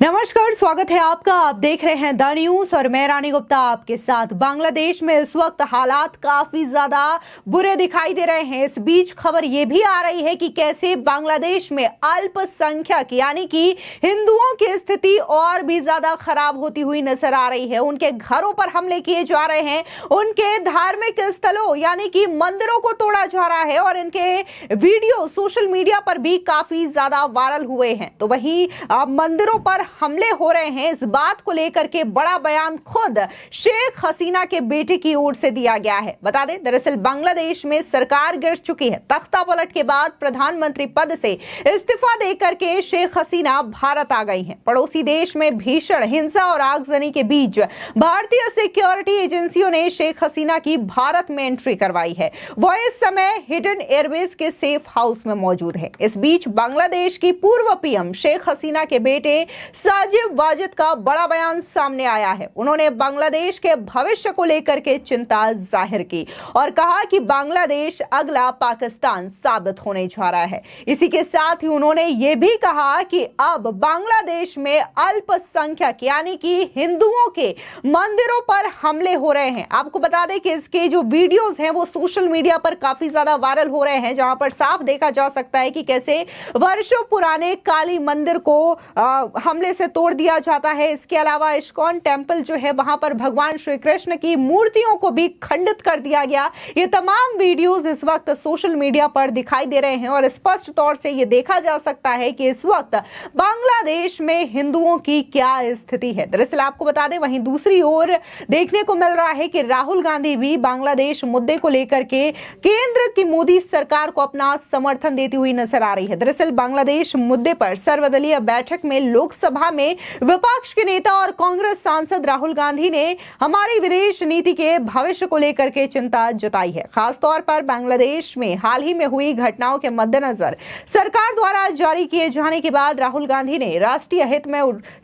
नमस्कार, स्वागत है आपका। आप देख रहे हैं द न्यूज और मैं रानी गुप्ता आपके साथ। बांग्लादेश में इस वक्त हालात काफी ज्यादा बुरे दिखाई दे रहे हैं। इस बीच खबर यह भी आ रही है कि कैसे बांग्लादेश में अल्पसंख्यक यानी कि हिंदुओं की स्थिति और भी ज्यादा खराब होती हुई नजर आ रही है। उनके घरों पर हमले किए जा रहे हैं, उनके धार्मिक स्थलों यानी कि मंदिरों को तोड़ा जा रहा है और इनके वीडियो सोशल मीडिया पर भी काफी ज्यादा वायरल हुए हैं। तो वहीं मंदिरों पर हमले हो रहे हैं, इस बात को लेकर के बड़ा बयान खुद शेख हसीना के बेटे की ओर से दिया गया है। बता दें, दरअसल बांग्लादेश में सरकार गिर चुकी है। तख्ता पलट के बाद प्रधानमंत्री पद से इस्तीफा देकर के शेख हसीना भारत आ गई हैं। पड़ोसी देश में भीषण हिंसा और आगजनी के बीच भारतीय सिक्योरिटी एजेंसियों ने शेख हसीना की भारत में एंट्री करवाई है। वो इस समय हिडन एयरबेस के सेफ हाउस में मौजूद है। इस बीच बांग्लादेश की पूर्व पीएम शेख हसीना के बेटे साजिद वाजिद का बड़ा बयान सामने आया है। उन्होंने बांग्लादेश के भविष्य को लेकर के चिंता जाहिर की और कहा कि बांग्लादेश अगला पाकिस्तान साबित होने जा रहा है। इसी के साथ ही उन्होंने ये भी कहा कि अब बांग्लादेश में अल्पसंख्यक यानी कि हिंदुओं के मंदिरों पर हमले हो रहे हैं। आपको बता दें कि इसके जो वीडियोस हैं वो सोशल मीडिया पर काफी ज्यादा वायरल हो रहे हैं, जहां पर साफ देखा जा सकता है कि कैसे वर्षों पुराने काली मंदिर को हमले से तोड़ दिया जाता है। इसके अलावा इस्कॉन टेंपल जो है वहां पर भगवान श्री कृष्ण की मूर्तियों को भी खंडित कर दिया गया। ये तमाम वीडियोस इस वक्त सोशल मीडिया पर दिखाई दे रहे हैं और स्पष्ट तौर से ये देखा जा सकता है कि इस वक्त बांग्लादेश में हिंदुओं की क्या स्थिति है। दरअसल आपको बता दें, वहीं दूसरी ओर देखने को मिल रहा है कि राहुल गांधी भी बांग्लादेश मुद्दे को लेकर के केंद्र की मोदी सरकार को अपना समर्थन देती हुई नजर आ रही है। दरअसल बांग्लादेश मुद्दे पर सर्वदलीय बैठक में लोकसभा में विपक्ष के नेता और कांग्रेस सांसद राहुल गांधी ने हमारी विदेश नीति के भविष्य को लेकर के चिंता जताई है। खासतौर पर बांग्लादेश में हाल ही में हुई घटनाओं के मद्देनजर सरकार द्वारा जारी किए जाने के बाद राहुल गांधी ने राष्ट्रीय हित में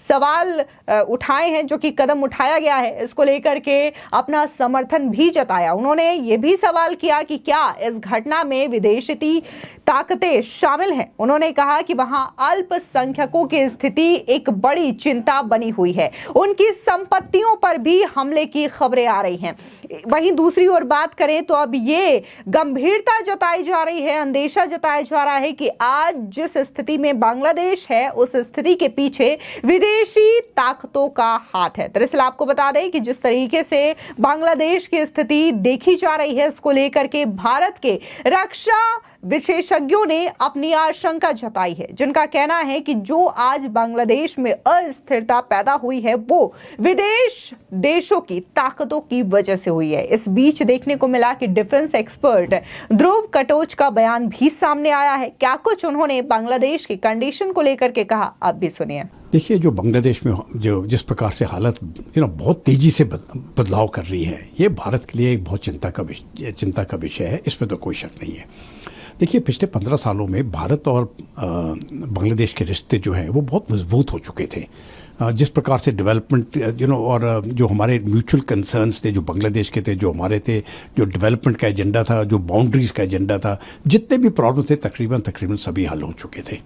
सवाल उठाए हैं, जो कि कदम उठाया गया है, इसको लेकर के अपना समर्थन भी जताया। उन्होंने ये भी सवाल किया कि क्या इस घटना में विदेशी ताकतें शामिल हैं। उन्होंने कहा कि वहां अल्पसंख्यकों की स्थिति एक बड़ी चिंता बनी हुई है, उनकी संपत्तियों पर भी हमले की खबरें आ रही हैं। वहीं दूसरी ओर बात करें तो अब ये गंभीरता जताई जा रही है, अंदेशा जताया जा रहा है कि आज जिस स्थिति में बांग्लादेश है उस स्थिति के पीछे विदेशी ताकतों का हाथ है। दरअसल आपको बता दें कि जिस तरीके से बांग्लादेश की स्थिति देखी जा रही है, इसको लेकर के भारत के रक्षा विशेषज्ञों ने अपनी आशंका जताई है, जिनका कहना है कि जो आज बांग्लादेश में अस्थिरता पैदा हुई है वो विदेश देशों की ताकतों की वजह से हुई है। इस बीच देखने को मिला कि डिफेंस एक्सपर्ट ध्रुव कटोच का बयान भी सामने आया है। क्या कुछ उन्होंने बांग्लादेश की कंडीशन को लेकर के कहा, आप भी सुनिए। देखिए, जो बांग्लादेश में जो जिस प्रकार से हालत बहुत तेजी से बदलाव कर रही है, ये भारत के लिए एक बहुत चिंता का विषय है, इसमें तो कोई शक नहीं है। देखिए, पिछले 15 सालों में भारत और बांग्लादेश के रिश्ते जो हैं वो बहुत मजबूत हो चुके थे। जिस प्रकार से डेवलपमेंट और जो हमारे म्यूचुअल कंसर्न्स थे, जो बांग्लादेश के थे, जो हमारे थे, जो डेवलपमेंट का एजेंडा था, जो बाउंड्रीज का एजेंडा था, जितने भी प्रॉब्लम थे तकरीबन सभी हल हो चुके थे।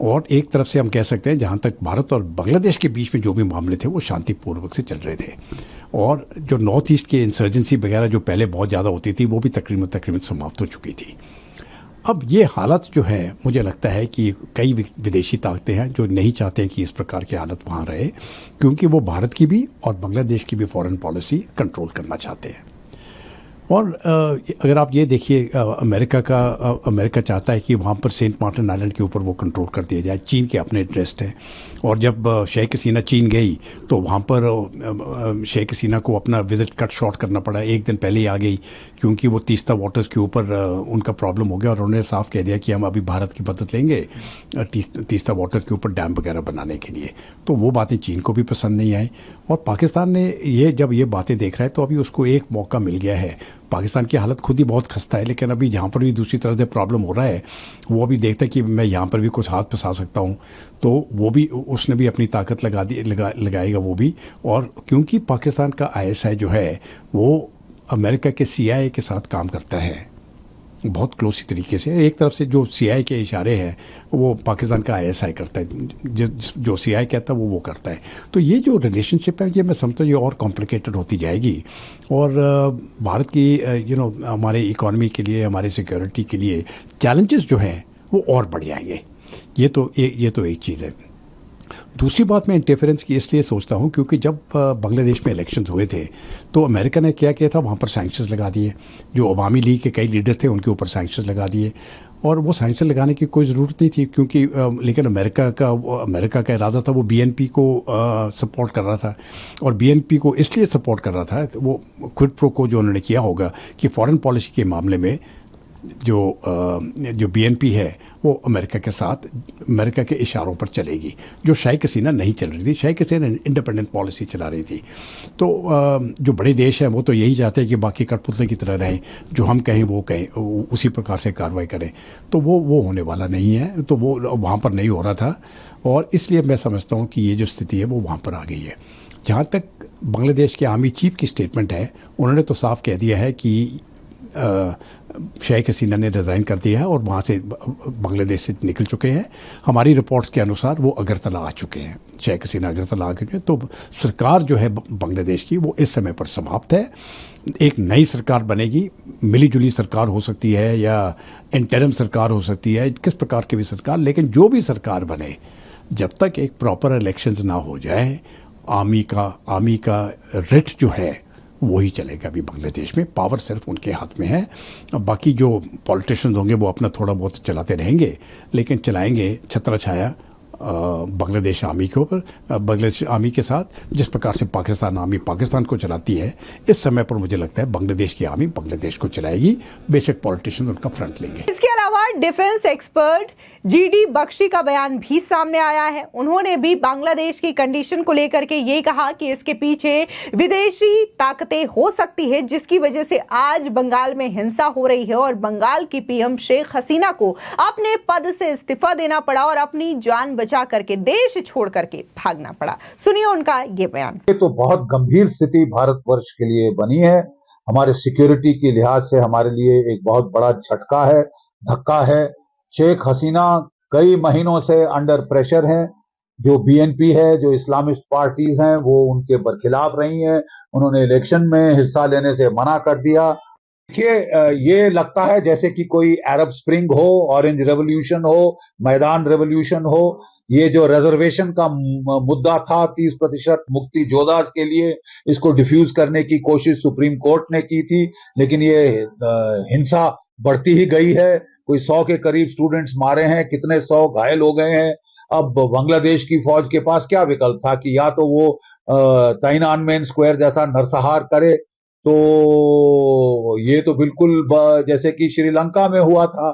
और एक तरफ से हम कह सकते हैं जहाँ तक भारत और बांग्लादेश के बीच में जो भी मामले थे वो शांतिपूर्वक से चल रहे थे। और जो नॉर्थ ईस्ट की इंसर्जेंसी वगैरह जो पहले बहुत ज़्यादा होती थी वो भी तकरीबन समाप्त हो चुकी थी। अब ये हालत जो है, मुझे लगता है कि कई विदेशी ताकतें हैं जो नहीं चाहते हैं कि इस प्रकार की हालत वहाँ रहे, क्योंकि वो भारत की भी और बांग्लादेश की भी फॉरेन पॉलिसी कंट्रोल करना चाहते हैं। और अगर आप ये देखिए, अमेरिका चाहता है कि वहाँ पर सेंट मार्टिन आइलैंड के ऊपर वो कंट्रोल कर दिया जाए। चीन के अपने इंटरेस्ट है। और जब शेख हसीना चीन गई तो वहाँ पर शेख हसीना को अपना विज़िट कट शॉर्ट करना पड़ा। एक दिन पहले ही आ गई, क्योंकि वो तीस्ता वाटर्स के ऊपर उनका प्रॉब्लम हो गया और उन्होंने साफ कह दिया कि हम अभी भारत की मदद लेंगे तीस्ता वाटर्स के ऊपर डैम वगैरह बनाने के लिए। तो वो बातें चीन को भी पसंद नहीं आई और पाकिस्तान ने जब ये बातें देख रहा है तो अभी उसको एक मौका मिल गया है। पाकिस्तान की हालत खुद ही बहुत खस्ता है, लेकिन अभी जहाँ पर भी दूसरी तरह से प्रॉब्लम हो रहा है वो अभी देखता है कि मैं यहाँ पर भी कुछ हाथ फंसा सकता हूँ, तो वो भी उसने भी अपनी ताकत लगाएगा वो भी। और क्योंकि पाकिस्तान का ISI जो है वो अमेरिका के CIA के साथ काम करता है, बहुत क्लोज तरीके से। एक तरफ से जो सीआई के इशारे हैं वो पाकिस्तान का आईएसआई करता है, जो सीआई कहता है वो करता है। तो ये जो रिलेशनशिप है ये मैं समझता हूँ ये और कॉम्प्लिकेटेड होती जाएगी और भारत की हमारे इकॉनमी के लिए, हमारे सिक्योरिटी के लिए चैलेंजेस जो हैं वो और बढ़ जाएंगे। ये तो एक चीज़ है। दूसरी बात मैं इंटरफेरेंस की इसलिए सोचता हूँ क्योंकि जब बांग्लादेश में इलेक्शंस हुए थे तो अमेरिका ने क्या किया था, वहाँ पर सैंक्शंस लगा दिए। जो अवामी लीग के कई लीडर्स थे उनके ऊपर सैंक्शंस लगा दिए और वो सैंक्शन लगाने की कोई ज़रूरत नहीं थी क्योंकि लेकिन अमेरिका का इरादा था, वो बीएनपी को सपोर्ट कर रहा था और बीएनपी को इसलिए सपोर्ट कर रहा था, तो वो क्विड प्रो को जो उन्होंने किया होगा कि फॉरेन पॉलिसी के मामले में जो बीएनपी है वो अमेरिका के साथ, अमेरिका के इशारों पर चलेगी, जो शेख हसीना नहीं चल रही थी। शेख हसीना इंडिपेंडेंट पॉलिसी चला रही थी। तो जो बड़े देश हैं वो तो यही चाहते हैं कि बाकी कठपुतले की तरह रहें, जो हम कहें वो कहें, उसी प्रकार से कार्रवाई करें। तो वो होने वाला नहीं है, तो वो वहाँ पर नहीं हो रहा था और इसलिए मैं समझता हूँ कि ये जो स्थिति है वो वहाँ पर आ गई है। जहाँ तक बांग्लादेश के आर्मी चीफ की स्टेटमेंट है, उन्होंने तो साफ कह दिया है कि शेख हसीना ने रिज़ाइन कर दिया है और वहाँ से बांग्लादेश से निकल चुके हैं। हमारी रिपोर्ट्स के अनुसार वो अगरतला आ चुके हैं, शेख हसीना अगरतला आ चुके हैं। तो सरकार जो है बांग्लादेश की वो इस समय पर समाप्त है। एक नई सरकार बनेगी, मिलीजुली सरकार हो सकती है या इंटरिम सरकार हो सकती है, किस प्रकार की भी सरकार, लेकिन जो भी सरकार बने जब तक एक प्रॉपर इलेक्शंस ना हो जाए, आर्मी का रिट जो है वही चलेगा अभी बांग्लादेश में। पावर सिर्फ उनके हाथ में है। अब बाकी जो पॉलिटिशियंस होंगे वो अपना थोड़ा बहुत चलाते रहेंगे, लेकिन चलाएंगे छत्र छाया बांग्लादेश आर्मी के ऊपर, बांग्लादेश आर्मी के साथ जिस प्रकार से पाकिस्तान आर्मी पाकिस्तान को चलाती है। इस समय पर मुझे लगता है बांग्लादेश की आर्मी बांग्लादेश को चलाएगी, बेशक पॉलिटिशियंस उनका फ्रंट लेंगे। इसके अलावा डिफेंस एक्सपर्ट जीडी बख्शी का बयान भी सामने आया है। उन्होंने भी बांग्लादेश की कंडीशन को लेकर के ये कहा कि इसके पीछे विदेशी ताकतें हो सकती है, जिसकी वजह से आज बंगाल में हिंसा हो रही है और बंगाल की पीएम शेख हसीना को अपने पद से इस्तीफा देना पड़ा और अपनी जान बचा करके देश छोड़ करके भागना पड़ा। सुनिए उनका ये बयान। ये तो बहुत गंभीर स्थिति भारतवर्ष के लिए बनी है। हमारे सिक्योरिटी के लिहाज से हमारे लिए एक बहुत बड़ा झटका है, धक्का है। शेख हसीना कई महीनों से अंडर प्रेशर हैं। जो बीएनपी है, जो इस्लामिस्ट पार्टीज हैं, वो उनके बरखिलाफ रही हैं। उन्होंने इलेक्शन में हिस्सा लेने से मना कर दिया। देखिए, ये लगता है जैसे कि कोई अरब स्प्रिंग हो, ऑरेंज रेवोल्यूशन हो, मैदान रेवोल्यूशन हो। ये जो रिजर्वेशन का मुद्दा था 30% मुक्ति जोधास के लिए, इसको डिफ्यूज करने की कोशिश सुप्रीम कोर्ट ने की थी, लेकिन ये हिंसा बढ़ती ही गई है। कोई 100 के करीब स्टूडेंट्स मारे हैं, कितने 100 घायल हो गए हैं। अब बांग्लादेश की फौज के पास क्या विकल्प था कि या तो वो ताइनानमेन स्क्वायर जैसा नरसंहार करे, तो ये तो बिल्कुल जैसे कि श्रीलंका में हुआ था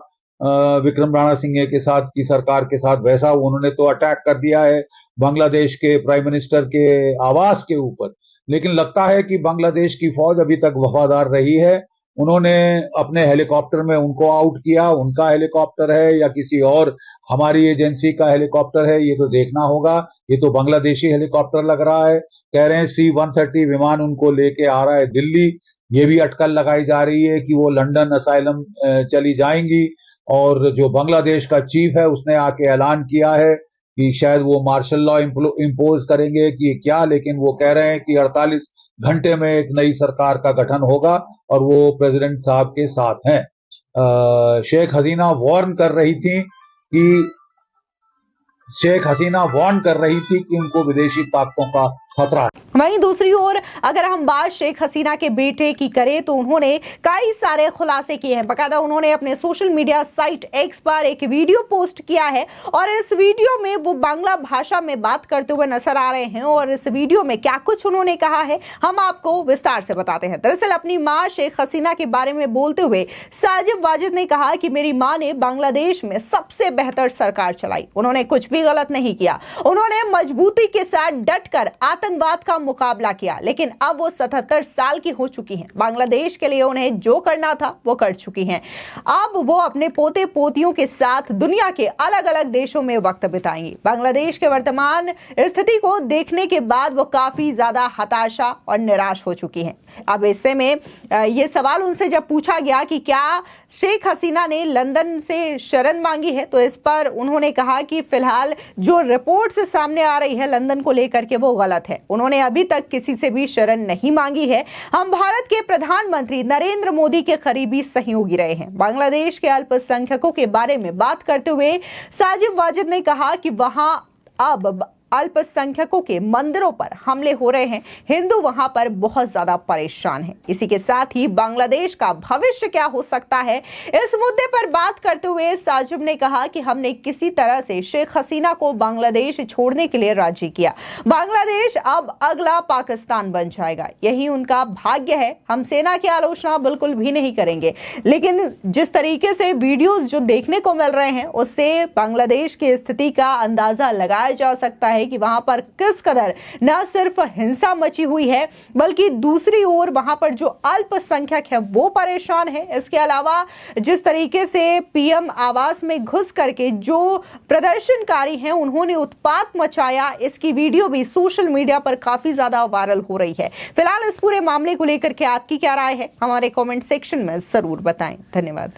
विक्रम राणा सिंह के साथ की सरकार के साथ, वैसा उन्होंने तो अटैक कर दिया है बांग्लादेश के प्राइम मिनिस्टर के आवास के ऊपर। लेकिन लगता है कि बांग्लादेश की फौज अभी तक वफादार रही है। उन्होंने अपने हेलीकॉप्टर में उनको आउट किया, उनका हेलीकॉप्टर है या किसी और हमारी एजेंसी का हेलीकॉप्टर है, ये तो देखना होगा। ये तो बांग्लादेशी हेलीकॉप्टर लग रहा है। कह रहे हैं C-130 विमान उनको लेके आ रहा है दिल्ली। ये भी अटकल लगाई जा रही है कि वो लंदन असाइलम चली जाएंगी। और जो बांग्लादेश का चीफ है उसने आके ऐलान किया है कि शायद वो मार्शल लॉ इम्पोज करेंगे कि क्या, लेकिन वो कह रहे हैं कि 48 घंटे में एक नई सरकार का गठन होगा और वो प्रेसिडेंट साहब के साथ हैं। शेख हसीना वार्न कर रही थी कि उनको विदेशी ताकतों का खतरा है। वहीं दूसरी ओर अगर हम बात शेख हसीना के बेटे की करें तो उन्होंने कई सारे खुलासे किए हैं। बकायदा उन्होंने अपने सोशल मीडिया साइट एक्स पर एक वीडियो पोस्ट किया है और इस वीडियो में वो बांग्ला भाषा में बात करते हुए नजर आ रहे हैं। और इस वीडियो में क्या कुछ उन्होंने कहा है हम आपको विस्तार से बताते हैं। दरअसल अपनी मां शेख हसीना के बारे में बोलते हुए साजिद वाजिद ने कहा कि मेरी मां ने बांग्लादेश में सबसे बेहतर सरकार चलाई, उन्होंने कुछ भी गलत नहीं किया, उन्होंने मजबूती के साथ डट कर आतंकवाद का मुकाबला किया, लेकिन अब वो 77 साल की हो चुकी हैं। बांग्लादेश के लिए उन्हें जो करना था वो कर चुकी हैं। अब वो अपने पोते पोतियों के साथ दुनिया के अलग अलग देशों में वक्त बिताएंगी। बांग्लादेश के वर्तमान स्थिति को देखने के बाद वो काफी ज्यादा हताशा और निराश हो चुकी हैं। अब ऐसे में ये सवाल उनसे जब पूछा गया कि क्या शेख हसीना ने लंदन से शरण मांगी है, तो इस पर उन्होंने कहा कि फिलहाल जो रिपोर्ट से सामने आ रही है लंदन को लेकर के वो गलत है। उन्होंने अभी तक किसी से भी शरण नहीं मांगी है। हम भारत के प्रधानमंत्री नरेंद्र मोदी के करीबी सहयोगी रहे हैं। बांग्लादेश के अल्पसंख्यकों के बारे में बात करते हुए साजिद वाजिद ने कहा कि वहां अब अल्पसंख्यकों के मंदिरों पर हमले हो रहे हैं। हिंदू वहां पर बहुत ज्यादा परेशान हैं। इसी के साथ ही बांग्लादेश का भविष्य क्या हो सकता है, इस मुद्दे पर बात करते हुए साजिद ने कहा कि हमने किसी तरह से शेख हसीना को बांग्लादेश छोड़ने के लिए राजी किया। बांग्लादेश अब अगला पाकिस्तान बन जाएगा, यही उनका भाग्य है। हम सेना की आलोचना बिल्कुल भी नहीं करेंगे, लेकिन जिस तरीके से वीडियोस जो देखने को मिल रहे हैं उससे बांग्लादेश की स्थिति का अंदाजा लगाया जा सकता है कि वहां पर किस कदर न सिर्फ हिंसा मची हुई है, बल्कि दूसरी ओर वहां पर जो अल्पसंख्यक है वो परेशान है। इसके अलावा जिस तरीके से पीएम आवास में घुस करके जो प्रदर्शनकारी हैं उन्होंने उत्पात मचाया, इसकी वीडियो भी सोशल मीडिया पर काफी ज्यादा वायरल हो रही है। फिलहाल इस पूरे मामले को लेकर के आपकी क्या राय है, हमारे कमेंट सेक्शन में जरूर बताएं। धन्यवाद।